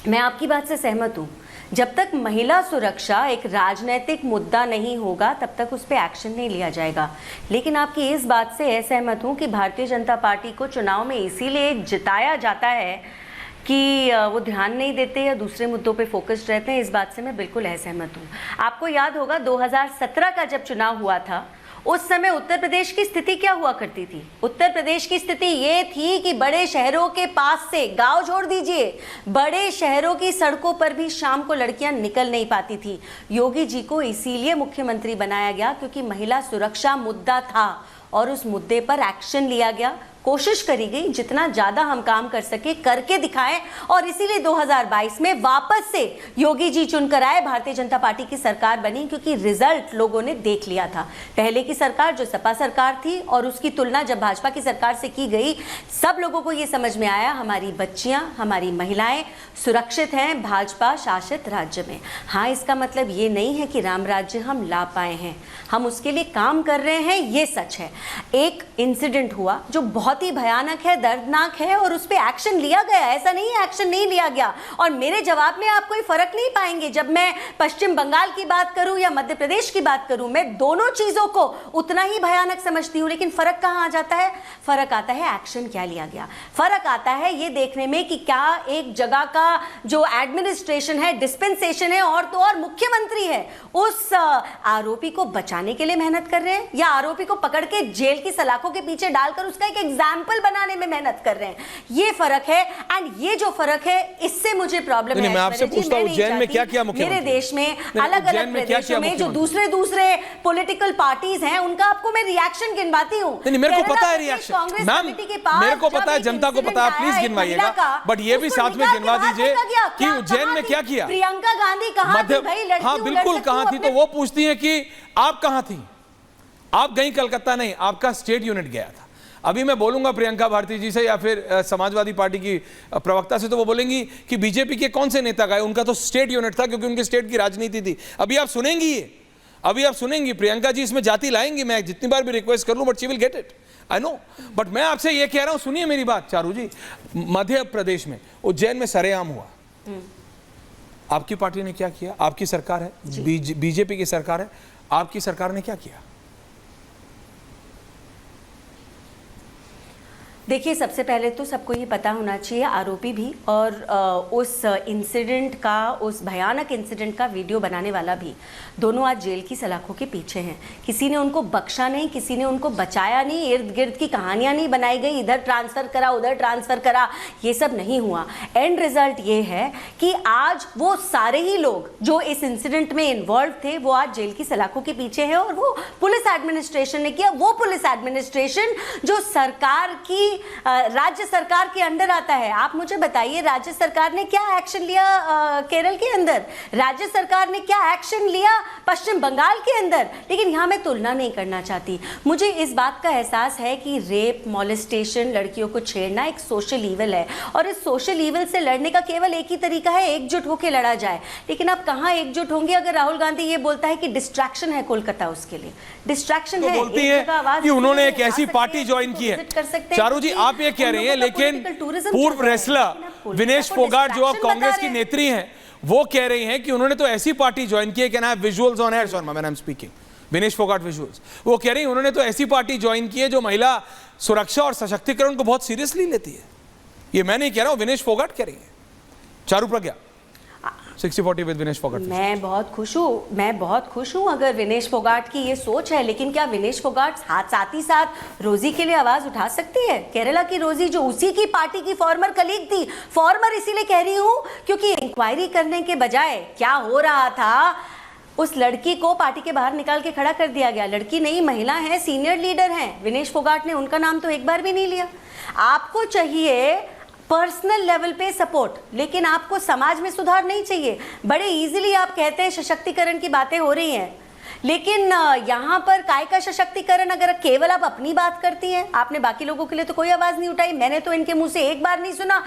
मैं आपकी बात से सहमत हूँ। जब तक महिला सुरक्षा एक राजनीतिक मुद्दा नहीं होगा तब तक उस पर एक्शन नहीं लिया जाएगा। लेकिन आपकी इस बात से असहमत हूँ कि भारतीय जनता पार्टी को चुनाव में इसीलिए जिताया जाता है कि वो ध्यान नहीं देते या दूसरे मुद्दों पे फोकस्ड रहते हैं, इस बात से मैं बिल्कुल असहमत हूँ। आपको याद होगा 2017 का जब चुनाव हुआ था, उस समय उत्तर प्रदेश की स्थिति क्या हुआ करती थी? उत्तर प्रदेश की स्थिति ये थी कि बड़े शहरों के पास से, गांव छोड़ दीजिए, बड़े शहरों की सड़कों पर भी शाम को लड़कियां निकल नहीं पाती थी। योगी जी को इसीलिए मुख्यमंत्री बनाया गया क्योंकि महिला सुरक्षा मुद्दा था और उस मुद्दे पर एक्शन लिया गया। कोशिश करी गई जितना ज्यादा हम काम कर सके करके दिखाएं, और इसीलिए 2022 में वापस से योगी जी चुनकर आए, भारतीय जनता पार्टी की सरकार बनी क्योंकि रिजल्ट लोगों ने देख लिया था। पहले की सरकार जो सपा सरकार थी और उसकी तुलना जब भाजपा की सरकार से की गई, सब लोगों को ये समझ में आया हमारी बच्चियां, हमारी महिलाएं सुरक्षित हैं भाजपा शासित राज्य में। हाँ, इसका मतलब ये नहीं है कि राम राज्य हम ला पाए हैं, हम उसके लिए काम कर रहे हैं, ये सच है। एक इंसिडेंट हुआ जो बहुत ही भयानक है, दर्दनाक है, और उस पर एक्शन लिया गया। ऐसा नहीं है एक्शन नहीं लिया गया। और मेरे जवाब में आप कोई फर्क नहीं पाएंगे जब मैं पश्चिम बंगाल की बात करूं या मध्य प्रदेश की बात करूं। मैं दोनों चीजों को उतना ही भयानक समझती हूं, लेकिन फर्क कहां आ जाता है? फर्क आता है एक्शन क्या लिया गया। फर्क आता है ये देखने में कि क्या एक जगह का जो एडमिनिस्ट्रेशन है, डिस्पेंसेशन है, और तो और मुख्यमंत्री है, उस आरोपी को बचाने के लिए मेहनत कर रहे हैं या आरोपी को पकड़ के जेल की सलाखों के पीछे डालकर उसका एक एग्जाम्पल बनाने में मेहनत कर रहे हैं। ये फर्क है। एंड ये जो फर्क है, इससे मुझे प्रॉब्लम है। मैं आपसे पूछता हूं, उज्जैन में क्या किया मुख्यमंत्री? मेरे देश में अलग अलग प्रदेशों में जो दूसरे पॉलिटिकल पार्टीज हैं, उनका आपको मैं रिएक्शन गिनवाती हूं। नहीं, मेरे को पता है रिएक्शन मैम, मेरे को पता है, जनता को पता है, प्लीज गिनवाइएगा, बट ये भी साथ में गिनवा दीजिए कि उज्जैन में क्या किया। प्रियंका गांधी कहां थी भाई? हाँ बिल्कुल कहां थी, तो वो पूछती है कि आप कहां थी? आप गई कलकत्ता नहीं, आपका स्टेट यूनिट गया था। अभी मैं बोलूंगा प्रियंका भारती जी से या फिर समाजवादी पार्टी की प्रवक्ता से, तो वो बोलेंगी कि बीजेपी के कौन से नेता गए, उनका तो स्टेट यूनिट था क्योंकि उनके स्टेट की राजनीति थी। अभी आप सुनेंगी ये, अभी आप सुनेंगी प्रियंका जी इसमें जाति लाएंगी। मैं जितनी बार भी रिक्वेस्ट कर लूं but she will get it, I know. But मैं आपसे ये कह रहा हूं, सुनिए मेरी बात चारू जी। मध्य प्रदेश में उज्जैन में सरेआम हुआ, आपकी पार्टी ने क्या किया? आपकी सरकार है, बीजेपी की सरकार है, आपकी सरकार ने क्या किया? देखिए, सबसे पहले तो सबको ये पता होना चाहिए, आरोपी भी और उस इंसिडेंट का, उस भयानक इंसिडेंट का वीडियो बनाने वाला भी, दोनों आज जेल की सलाखों के पीछे हैं। किसी ने उनको बख्शा नहीं, किसी ने उनको बचाया नहीं, इर्द गिर्द की कहानियां नहीं बनाई गई, इधर ट्रांसफ़र करा उधर ट्रांसफ़र करा, ये सब नहीं हुआ। एंड रिजल्ट ये है कि आज वो सारे ही लोग जो इस इंसिडेंट में इन्वॉल्व थे, वो आज जेल की सलाखों के पीछे हैं। और वो पुलिस एडमिनिस्ट्रेशन ने किया, वो पुलिस एडमिनिस्ट्रेशन जो सरकार की, राज्य सरकार के अंडर आता है। आप मुझे बताइए, राज्य सरकार ने क्या एक्शन लिया केरल के अंदर? राज्य सरकार ने क्या एक्शन लिया पश्चिम बंगाल के अंदर? लेकिन यहाँ मैं तुलना नहीं करना चाहती। मुझे इस बात का एहसास है कि रेप, मॉलेस्टेशन, लड़कियों को छेड़ना एक सोशल ईवल है, और इस सोशल ईवल से लड़ने का केवल एक ही तरीका है, एकजुट होकर लड़ा जाए। लेकिन आप कहाँ एकजुट होंगे अगर राहुल गांधी ये बोलता है कि डिस्ट्रैक्शन है कोलकाता, उसके लिए डिस्ट्रैक्शन है। बोलती है कि उन्होंने एक ऐसी पार्टी ज्वाइन की है। चारू जी, आप ये कह रही हैं, लेकिन पूर्व रेसलर विनेश फोगाट जो अब कांग्रेस की नेत्री हैं, वो कह रही हैं कि उन्होंने तो ऐसी पार्टी ज्वाइन की है, can I have visuals on air, sorry man I am speaking, Vinesh Phogat visuals. वो कह रही हैं उन्होंने तो ऐसी पार्टी ज्वाइन की है जो महिला सुरक्षा और सशक्तिकरण को बहुत सीरियसली लेती है। ये मैं नहीं कह रहा हूं, विनेश फोगाट कह रही है। चारू प्रज्ञा 60-40 विद विनेश फोगाट। मैं बहुत खुश हूँ अगर विनेश फोगाट की ये सोच है। लेकिन क्या विनेश फोगाट साथ ही साथ रोजी के लिए आवाज उठा सकती है? केरला की रोजी जो उसी की पार्टी की फॉर्मर कलीग थी, फॉर्मर इसीलिए कह रही हूँ क्योंकि इंक्वायरी करने के बजाय क्या हो रहा था, उस लड़की को पार्टी के बाहर निकाल के खड़ा कर दिया गया। लड़की नहीं, महिला है, सीनियर लीडर हैं। विनेश फोगाट ने उनका नाम तो एक बार भी नहीं लिया। आपको चाहिए पर्सनल लेवल पे सपोर्ट, लेकिन आपको समाज में सुधार नहीं चाहिए। बड़े इजीली आप कहते हैं सशक्तिकरण की बातें हो रही हैं, लेकिन यहाँ पर काय का सशक्तिकरण? अगर केवल आप अपनी बात करती हैं, आपने बाकी लोगों के लिए तो कोई आवाज नहीं उठाई। मैंने तो इनके मुंह से एक बार नहीं सुना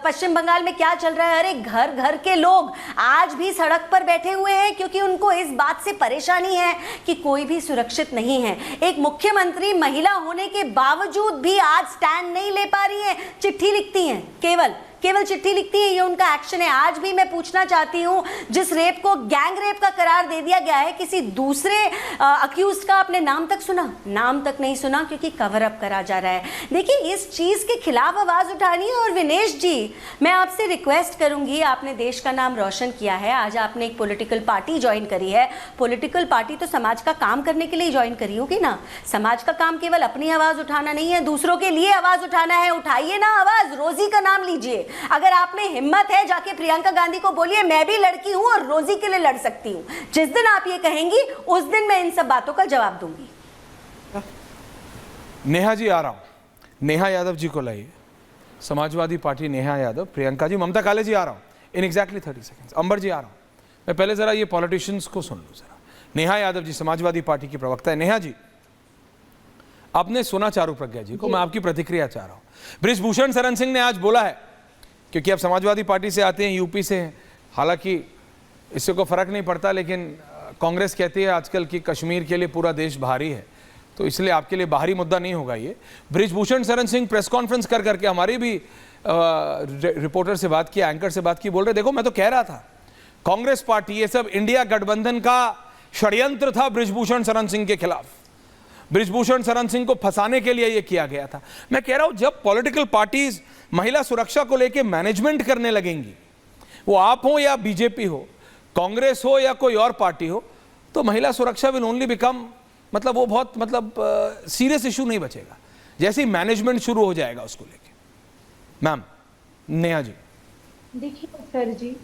पश्चिम बंगाल में क्या चल रहा है। अरे घर घर के लोग आज भी सड़क पर बैठे हुए हैं क्योंकि उनको इस बात से परेशानी है कि कोई भी सुरक्षित नहीं है। एक मुख्यमंत्री महिला होने के बावजूद भी आज स्टैंड नहीं ले पा रही है, चिट्ठी लिखती हैं केवल केवल चिट्ठी लिखती है, ये उनका एक्शन है। आज भी मैं पूछना चाहती हूँ, जिस रेप को गैंग रेप का करार दे दिया गया है, किसी दूसरे अक्यूज का आपने नाम तक सुना? नाम तक नहीं सुना, क्योंकि कवर अप करा जा रहा है। देखिए, इस चीज के खिलाफ आवाज उठानी है। और विनेश जी, मैं आपसे रिक्वेस्ट करूंगी, आपने देश का नाम रोशन किया है, आज आपने एक पॉलिटिकल पार्टी ज्वाइन करी है। पॉलिटिकल पार्टी तो समाज का काम करने के लिए ज्वाइन करी होगी ना। समाज का काम केवल अपनी आवाज उठाना नहीं है, दूसरों के लिए आवाज उठाना है। उठाइए ना आवाज, रोजी का नाम लीजिए। अगर आप में हिम्मत है, जाके प्रियंका गांधी को बोलिए मैं भी लड़की हूं और रोजी के लिए लड़ सकती हूं। जिस दिन आप ये कहेंगी, उस दिन मैं इन सब बातों का जवाब दूंगी। नेहा जी आ रहा हूं, नेहा यादव जी को लाइए। समाजवादी पार्टी, नेहा यादव, प्रियंका जी, ममता काले जी आ रहा हूं इन एग्जैक्टली 30 सेकंड्स। अंबर जी आ रहा हूं। मैं पहले जरा ये पॉलिटिशियंस को सुन लूं जरा। नेहा यादव जी समाजवादी पार्टी की प्रवक्ता है। नेहा जी, आपने सुना चारू प्रज्ञा जी को, मैं आपकी प्रतिक्रिया चाह रहा हूं। बृजभूषण शरण सिंह ने आज बोला है, क्योंकि आप समाजवादी पार्टी से आते हैं, यूपी से हैं, हालांकि इससे कोई फर्क नहीं पड़ता, लेकिन कांग्रेस कहती है आजकल कि कश्मीर के लिए पूरा देश बाहरी है, तो इसलिए आपके लिए बाहरी मुद्दा नहीं होगा ये। बृजभूषण शरण सिंह प्रेस कॉन्फ्रेंस कर करके हमारी भी रिपोर्टर से बात की, एंकर से बात की, बोल रहे देखो मैं तो कह रहा था कांग्रेस पार्टी, ये सब इंडिया गठबंधन का षड्यंत्र था बृजभूषण शरण सिंह के खिलाफ। बृजभूषण शरण सिंह को फंसाने के लिए ये किया गया था। मैं कह रहा हूं, जब पॉलिटिकल पार्टीज महिला सुरक्षा को लेकर मैनेजमेंट करने लगेंगी, वो आप हो या बीजेपी हो, कांग्रेस हो या कोई और पार्टी हो, तो महिला सुरक्षा विल ओनली बिकम, मतलब वो बहुत सीरियस इशू नहीं बचेगा। जैसे ही मैनेजमेंट शुरू हो जाएगा उसको लेके। मैम नेहा जी, देखिए सर जी,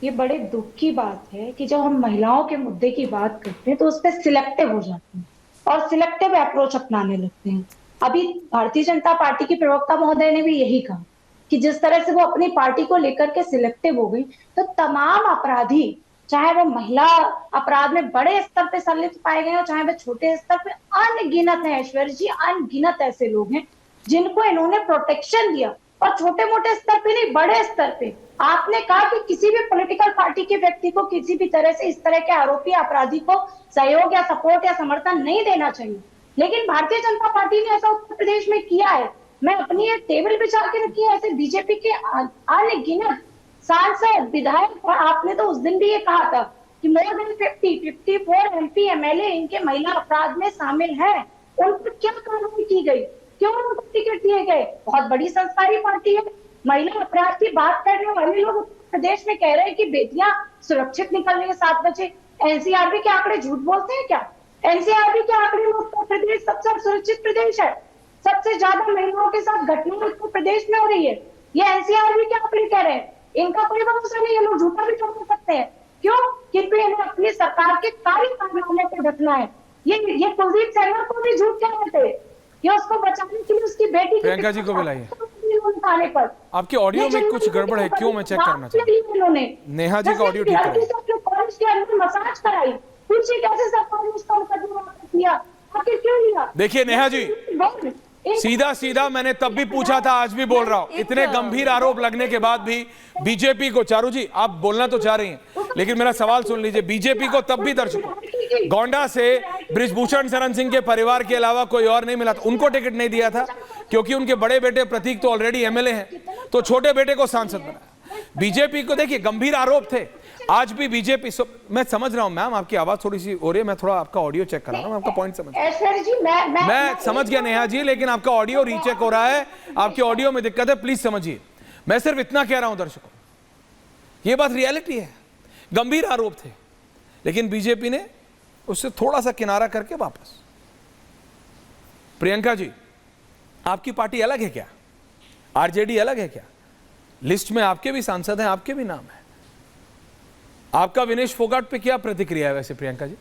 ये बड़े दुख की बात है कि जब हम महिलाओं के मुद्दे की बात करते हैं तो उस पर सिलेक्टिव हो जाते हैं और सिलेक्टिव अप्रोच अपनाने लगते हैं। अभी भारतीय जनता पार्टी के प्रवक्ता महोदय ने भी यही कहा कि जिस तरह से वो अपनी पार्टी को लेकर के सिलेक्टिव हो गई, तो तमाम अपराधी, चाहे वो महिला अपराध में बड़े स्तर पे संलिप्त पाए गए हो, चाहे वो छोटे स्तर पे, अनगिनत है ऐश्वर्य जी, अनगिनत ऐसे लोग हैं जिनको इन्होंने प्रोटेक्शन दिया। और छोटे मोटे स्तर पे नहीं, बड़े स्तर पे। आपने कहा कि किसी भी पॉलिटिकल पार्टी के व्यक्ति को किसी भी तरह से इस तरह के आरोपी अपराधी को सहयोग या सपोर्ट या समर्थन नहीं देना चाहिए, लेकिन भारतीय जनता पार्टी ने ऐसा उत्तर प्रदेश में किया है। मैं अपनी एक टेबल बिछा के रखी है, ऐसे बीजेपी के अनगिनत सांसद, विधायक, और आपने तो उस दिन भी ये कहा था कि मोर देन 54 MP MLA इनके महिला अपराध में शामिल हैं। उन पर क्या कार्रवाई की गई, क्यों उनको टिकट दिए गए? बहुत बड़ी संस्कारी पार्टी है। महिला अपराध की बात करने वाले लोग उत्तर प्रदेश में कह रहे हैं कि बेटियां सुरक्षित निकलने 7 बजे। एनसीआरबी के आंकड़े झूठ बोलते हैं क्या? एनसीआरबी के आंकड़े में उत्तर प्रदेश सबसे सुरक्षित प्रदेश है। सबसे ज्यादा महिलाओं के साथ घटनाएं उत्तर प्रदेश में हो रही है। ये एनसीआरबी के आंकड़े कह रहे हैं। इनका कोई भरोसा नहीं है, लोग झूठा भी ठोक सकते हैं। क्यों? क्योंकि इन्हें अपनी सरकार के कार्य कारनामे को ढकना है। ये कुलदीप सेंगर को भी झूठ कह रहे थे कि उसको बचाने के लिए उसकी बेटी प्रियंका जी को बुलाइए। पर आपके ऑडियो में कुछ गड़बड़ है, क्यों? मैं चेक करना चाहता हूं। नेहा जी का ऑडियो ठीक है। कॉलेज के अंदर मसाज कराई, पूछिए कैसे सरकार ने उसका मुकदमा किया, आखिर क्यों लिया? देखिए नेहा जी, सीधा सीधा मैंने तब भी पूछा था, आज भी बोल रहा हूं, इतने गंभीर आरोप लगने के बाद भी बीजेपी को, चारू जी आप बोलना तो चाह रही हैं, लेकिन मेरा सवाल सुन लीजिए, बीजेपी को तब भी दर्शकों, गोंडा से बृजभूषण शरण सिंह के परिवार के अलावा कोई और नहीं मिला था, उनको टिकट नहीं दिया था क्योंकि उनके बड़े बेटे प्रतीक तो ऑलरेडी एमएलए हैं, तो छोटे बेटे को सांसद बनाया। बीजेपी को देखिए गंभीर आरोप थे, आज भी बीजेपी, मैं समझ रहा हूं मैम, आपकी आवाज थोड़ी सी हो रही है, मैं थोड़ा आपका ऑडियो चेक कर रहा हूं, मैं आपका पॉइंट समझ मैं समझ गया नेहा जी, लेकिन आपका ऑडियो रीचेक हो रहा है, आपके ऑडियो में दिक्कत है, प्लीज समझिए। मैं सिर्फ इतना कह रहा हूं दर्शकों, ये बात रियलिटी है, गंभीर आरोप थे, लेकिन बीजेपी ने उससे थोड़ा सा किनारा करके वापस। प्रियंका जी, आपकी पार्टी अलग है क्या? आरजेडी अलग है क्या? लिस्ट में आपके भी सांसद हैं, आपके भी नाम है। आपका विनेश फोगाट पे क्या प्रतिक्रिया है वैसे प्रियंका जी?